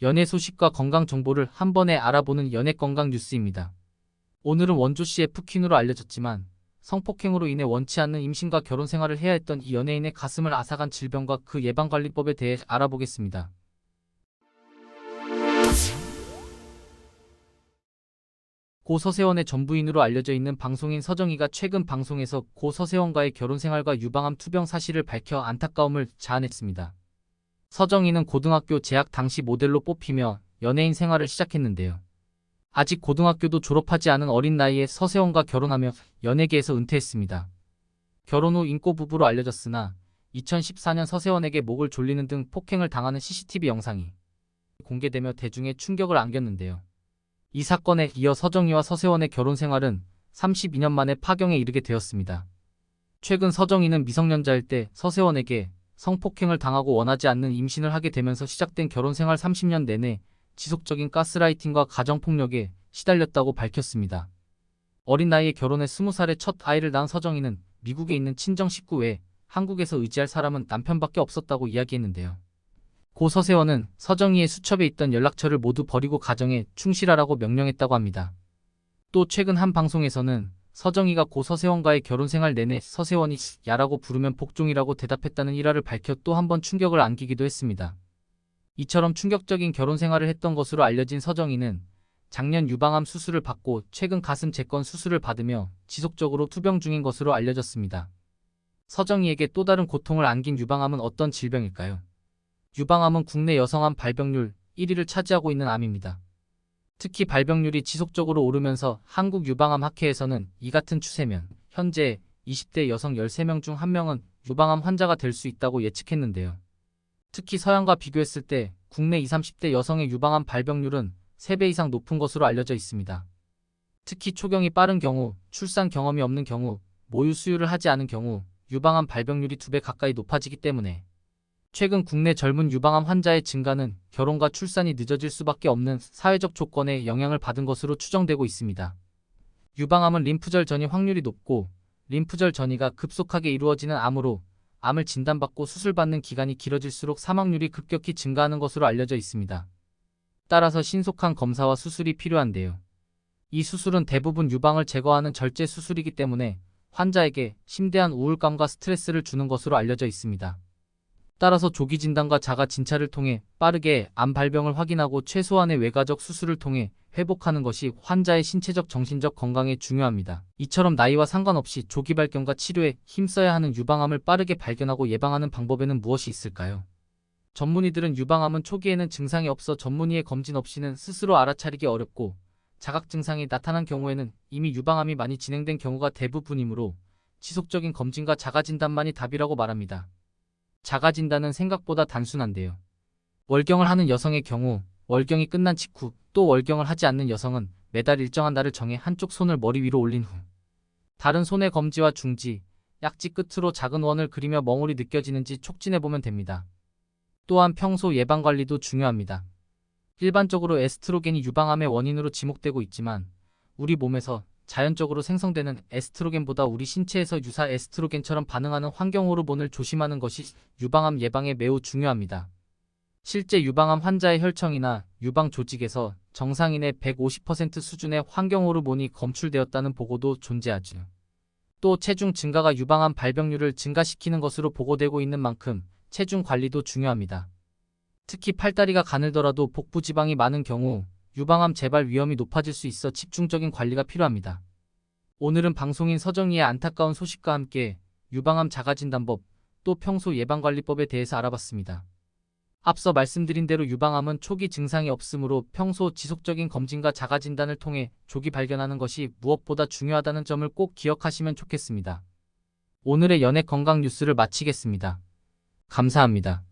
연애 소식과 건강 정보를 한 번에 알아보는 연애 건강 뉴스입니다. 오늘은 원조 씨의 푸킨으로 알려졌지만 성폭행으로 인해 원치 않는 임신과 결혼 생활을 해야 했던 이 연예인의 가슴을 앗아간 질병과 그 예방관리법에 대해 알아보겠습니다. 고 서세원의 전부인으로 알려져 있는 방송인 서정희가 최근 방송에서 고 서세원과의 결혼 생활과 유방암 투병 사실을 밝혀 안타까움을 자아냈습니다. 서정희는 고등학교 재학 당시 모델로 뽑히며 연예인 생활을 시작했는데요. 아직 고등학교도 졸업하지 않은 어린 나이에 서세원과 결혼하며 연예계에서 은퇴했습니다. 결혼 후 인꼬 부부로 알려졌으나 2014년 서세원에게 목을 졸리는 등 폭행을 당하는 CCTV 영상이 공개되며 대중의 충격을 안겼는데요. 이 사건에 이어 서정희와 서세원의 결혼 생활은 32년 만에 파경에 이르게 되었습니다. 최근 서정희는 미성년자일 때 서세원에게 성폭행을 당하고 원하지 않는 임신을 하게 되면서 시작된 결혼 생활 30년 내내 지속적인 가스라이팅과 가정폭력에 시달렸다고 밝혔습니다. 어린 나이에 결혼해 20살에 첫 아이를 낳은 서정희는 미국에 있는 친정 식구 외에 한국에서 의지할 사람은 남편밖에 없었다고 이야기했는데요. 고 서세원은 서정희의 수첩에 있던 연락처를 모두 버리고 가정에 충실하라고 명령했다고 합니다. 또 최근 한 방송에서는 서정희가 고 서세원과의 결혼 생활 내내 서세원이 야라고 부르면 복종이라고 대답했다는 일화를 밝혀 또 한 번 충격을 안기기도 했습니다. 이처럼 충격적인 결혼 생활을 했던 것으로 알려진 서정희는 작년 유방암 수술을 받고 최근 가슴 재건 수술을 받으며 지속적으로 투병 중인 것으로 알려졌습니다. 서정희에게 또 다른 고통을 안긴 유방암은 어떤 질병일까요? 유방암은 국내 여성암 발병률 1위를 차지하고 있는 암입니다. 특히 발병률이 지속적으로 오르면서 한국유방암학회에서는 이 같은 추세면 현재 20대 여성 13명 중 1명은 유방암 환자가 될 수 있다고 예측했는데요. 특히 서양과 비교했을 때 국내 20, 30대 여성의 유방암 발병률은 3배 이상 높은 것으로 알려져 있습니다. 특히 초경이 빠른 경우, 출산 경험이 없는 경우, 모유 수유를 하지 않은 경우 유방암 발병률이 2배 가까이 높아지기 때문에 최근 국내 젊은 유방암 환자의 증가는 결혼과 출산이 늦어질 수밖에 없는 사회적 조건에 영향을 받은 것으로 추정되고 있습니다. 유방암은 림프절 전이 확률이 높고 림프절 전이가 급속하게 이루어지는 암으로 암을 진단받고 수술받는 기간이 길어질수록 사망률이 급격히 증가하는 것으로 알려져 있습니다. 따라서 신속한 검사와 수술이 필요한데요. 이 수술은 대부분 유방을 제거하는 절제 수술이기 때문에 환자에게 심대한 우울감과 스트레스를 주는 것으로 알려져 있습니다. 따라서 조기 진단과 자가 진찰을 통해 빠르게 암 발병을 확인하고 최소한의 외과적 수술을 통해 회복하는 것이 환자의 신체적 정신적 건강에 중요합니다. 이처럼 나이와 상관없이 조기 발견과 치료에 힘써야 하는 유방암을 빠르게 발견하고 예방하는 방법에는 무엇이 있을까요? 전문의들은 유방암은 초기에는 증상이 없어 전문의의 검진 없이는 스스로 알아차리기 어렵고 자각 증상이 나타난 경우에는 이미 유방암이 많이 진행된 경우가 대부분이므로 지속적인 검진과 자가 진단만이 답이라고 말합니다. 자가 진단은 생각보다 단순한데요. 월경을 하는 여성의 경우 월경이 끝난 직후 또 월경을 하지 않는 여성은 매달 일정한 날을 정해 한쪽 손을 머리 위로 올린 후 다른 손의 검지와 중지, 약지 끝으로 작은 원을 그리며 멍울이 느껴지는지 촉진해보면 됩니다. 또한 평소 예방관리도 중요합니다. 일반적으로 에스트로겐이 유방암의 원인으로 지목되고 있지만 우리 몸에서 자연적으로 생성되는 에스트로겐보다 우리 신체에서 유사 에스트로겐처럼 반응하는 환경 호르몬을 조심하는 것이 유방암 예방에 매우 중요합니다. 실제 유방암 환자의 혈청이나 유방 조직에서 정상인의 150% 수준의 환경 호르몬이 검출되었다는 보고도 존재하죠. 또 체중 증가가 유방암 발병률을 증가시키는 것으로 보고되고 있는 만큼 체중 관리도 중요합니다. 특히 팔다리가 가늘더라도 복부 지방이 많은 경우 유방암 재발 위험이 높아질 수 있어 집중적인 관리가 필요합니다. 오늘은 방송인 서정희의 안타까운 소식과 함께 유방암 자가진단법, 또 평소 예방관리법에 대해서 알아봤습니다. 앞서 말씀드린 대로 유방암은 초기 증상이 없으므로 평소 지속적인 검진과 자가진단을 통해 조기 발견하는 것이 무엇보다 중요하다는 점을 꼭 기억하시면 좋겠습니다. 오늘의 연애 건강 뉴스를 마치겠습니다. 감사합니다.